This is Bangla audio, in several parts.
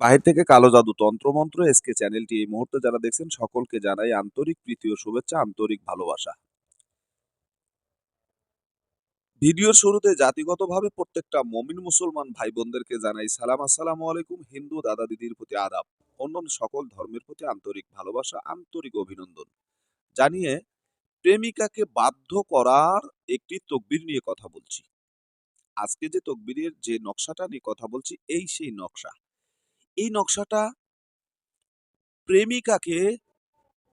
বাহির থেকে কালো জাদু তন্ত্রমন্ত্র এসকে চ্যানেলটি এই মুহূর্তে যারা দেখছেন সকলকে জানাই আন্তরিক প্রীতি ও শুভেচ্ছা, আন্তরিক ভালোবাসা। ভিডিওর শুরুতে জাতিগতভাবে প্রত্যেকটা মমিন মুসলমান ভাই বোনদেরকে জানাই সালাম, আসসালামু আলাইকুম। হিন্দু দাদা দিদির প্রতি আদাব, অন্যান্য সকল ধর্মের প্রতি আন্তরিক ভালোবাসা, আন্তরিক অভিনন্দন জানিয়ে প্রেমিকাকে বাধ্য করার একটি তকবির নিয়ে কথা বলছি। আজকে যে তকবিরের যে নকশাটা নিয়ে কথা বলছি, এই সেই নকশা। এই নকশাটা প্রেমিকাকে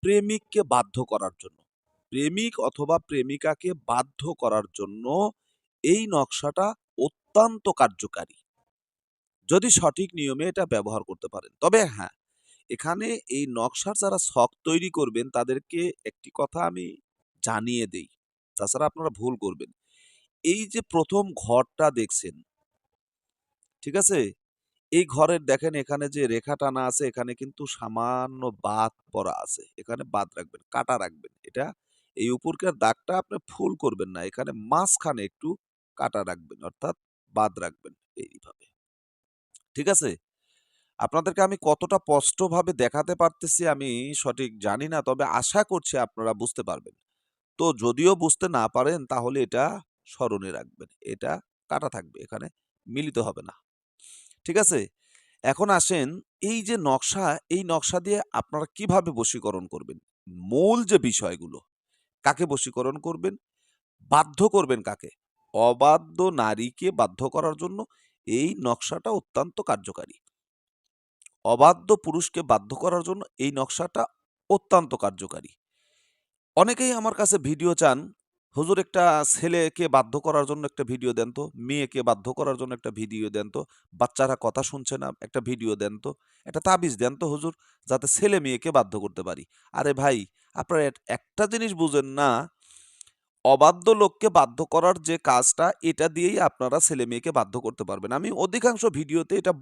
প্রেমিককে বাধ্য করার জন্য, প্রেমিক অথবা প্রেমিকাকে বাধ্য করার জন্য এই নকশাটা অত্যন্ত কার্যকারী, যদি সঠিক নিয়মে এটা ব্যবহার করতে পারেন। তবে হ্যাঁ, এখানে এই নকশার যারা ছক তৈরি করবেন তাদেরকে একটি কথা আমি জানিয়ে দেই, তাছাড়া আপনারা ভুল করবেন। এই যে প্রথম ঘরটা দেখছেন, ঠিক আছে, এই ঘরের দেখেন এখানে যে রেখা টানা আছে, এখানে কিন্তু সামান্য বাদ পড়া আছে। এখানে বাদ রাখবেন, কাটা রাখবেন। এটা এই উপরকার দাগটা আপনি ফুল করবেন না। এখানে মাঝখানে একটু কাটা রাখবেন, অর্থাৎ বাদ রাখবেন এইভাবে। ঠিক আছে? আপনাদেরকে আমি কতটা স্পষ্টভাবে দেখাতে পারতেছি আমি সঠিক জানি না, তবে আশা করছি আপনারা বুঝতে পারবেন। তো যদিও বুঝতে না পারেন তাহলে এটা স্মরণে রাখবেন। এটা কাটা থাকবে, এখানে মিলিত হবে না। ঠিক আছে? এখন আসেন, এই যে নকশা, এই নকশা দিয়ে আপনারা কিভাবে বশীকরণ করবেন? মূল যে বিষয়গুলো, কাকে বশীকরণ করবেন? বাধ্য করবেন কাকে? অবাধ্য নারীকে বাধ্য করার জন্য এই নকশাটা অত্যন্ত কার্যকারী। অবাধ্য পুরুষকে বাধ্য করার জন্য এই নকশাটা অত্যন্ত কার্যকারী। অনেকেই আমার কাছে ভিডিও চান, হুজুর একটা ছেলেকে বাধ্য করার জন্য একটা ভিডিও দেন তো, মেয়েকে বাধ্য করার জন্য একটা ভিডিও দেন তো, বাচ্চারা কথা শুনছে না একটা ভিডিও দেন তো, একটা তাবিজ দেন তো হুজুর, যাতে ছেলে মেয়েকে বাধ্য করতে পারি। আরে ভাই, আপনারা একটা জিনিস বুঝেন না, অবাধ্য লোককে বাধ্য করার যে কাজটা, এটা দিয়েই আপনারা ছেলে মেয়েকে বাধ্য করতে পারবেন। আমি অধিকাংশ ভিডিওতে এটা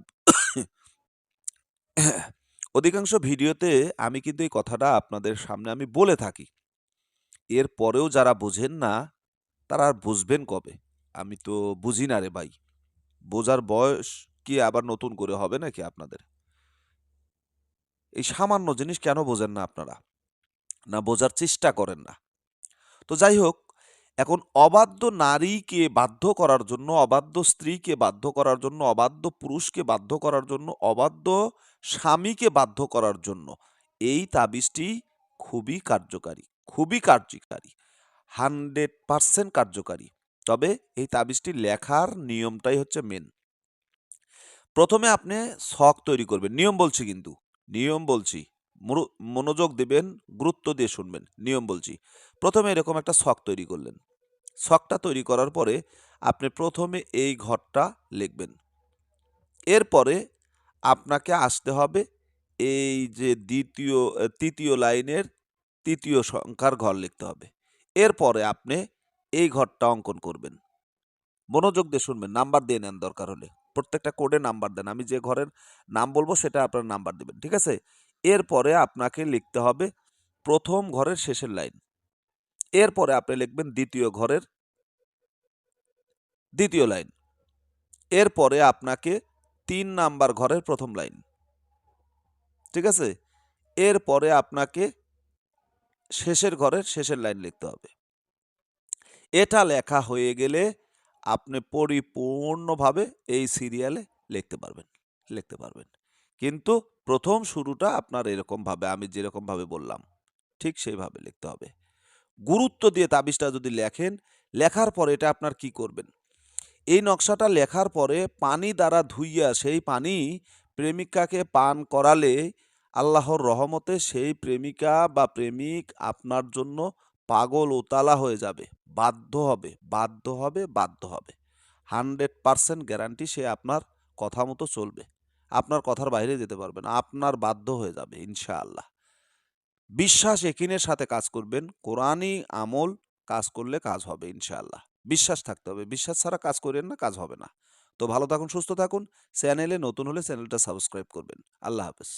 অধিকাংশ ভিডিওতে আমি কিন্তু এই কথাটা আপনাদের সামনে আমি বলে থাকি। এরপরেও যারা বোঝেন না তারা আর বুঝবেন কবে? আমি তো বুঝি না রে ভাই। বোঝার বয়স কি আবার নতুন করে হবে নাকি আপনাদের? এই সামান্য জিনিস কেন বোঝেন না আপনারা? না বোঝার চেষ্টা করেন না। তো যাই হোক, এখন অবাধ্য নারীকে বাধ্য করার জন্য, অবাধ্য স্ত্রীকে বাধ্য করার জন্য, অবাধ্য পুরুষকে বাধ্য করার জন্য, অবাধ্য স্বামীকে বাধ্য করার জন্য এই তাবিজটি খুবই কার্যকারী, খুবই কার্যকারী, 100% কার্যকারী। তবে এই তাবিজটি লেখার নিয়মটাই হচ্ছে মেন। প্রথমে আপনি ছক তৈরি করবেন। নিয়ম বলছি কিন্তু, নিয়ম বলছি। মনোযোগ দিবেন, গুরুত্ব দিয়ে শুনবেন। নিয়ম বলছি। প্রথমে এরকম একটা ছক তৈরি করলেন। ছকটা তৈরি করার পরে আপনি প্রথমে এই ঘরটা লিখবেন। এরপরে আপনাকে আসতে হবে এই যে তৃতীয় লাইনের ৩য় সংখ্যার ঘর লিখতে হবে। এরপরে আপনি এই ঘরটা অঙ্কন করবেন। মনোযোগ দিয়ে শুনবেন, নাম্বার দিয়ে নেন দরকার হলে। প্রত্যেকটা কোডে নাম্বার দেন। আমি যে ঘরের নাম বলবো সেটা আপনার নাম্বার দিবেন। ঠিক আছে? এরপরে আপনাকে লিখতে হবে ১ম ঘরের শেষের লাইন। এরপরে আপনি লিখবেন ২য় ঘরের ২য় লাইন। এরপরে আপনাকে ৩ নাম্বার ঘরের ১ম লাইন। ঠিক আছে? এরপরে আপনাকে শেষের ঘরের শেষের লাইন লিখতে হবে। এটা লেখা হয়ে গেলে আপনি পরিপূর্ণভাবে এই সিরিয়ালে লিখতে পারবেন, লিখতে পারবেন। কিন্তু ১ম শুরুটা আপনার এরকমভাবে, আমি যেরকমভাবে বললাম, ঠিক সেইভাবে লিখতে হবে। গুরুত্ব দিয়ে তাবিজটা যদি লেখেন, লেখার পরে এটা আপনার কি করবেন? এই নকশাটা লেখার পরে পানি দ্বারা ধুইয়া সেই পানি প্রেমিকাকে পান করালে আল্লাহর রহমতে সেই প্রেমিকা বা প্রেমিক আপনার জন্য পাগল ওতালা হয়ে যাবে, বাধ্য হবে, বাধ্য হবে, বাধ্য হবে। 100% গ্যারান্টি, সে আপনার কথা মতো চলবে, আপনার কথার বাইরে যেতে পারবে না, আপনার বাধ্য হয়ে যাবে ইনশাআল্লাহ। বিশ্বাস একিনের সাথে কাজ করবেন, কোরআনী আমল কাজ করলে কাজ হবে ইনশাআল্লাহ। বিশ্বাস থাকতে হবে, বিশ্বাস ছাড়া কাজ করেন না, কাজ হবে না। তো ভালো থাকুন, সুস্থ থাকুন। চ্যানেলে নতুন হলে চ্যানেলটা সাবস্ক্রাইব করবেন। আল্লাহ হাফেজ।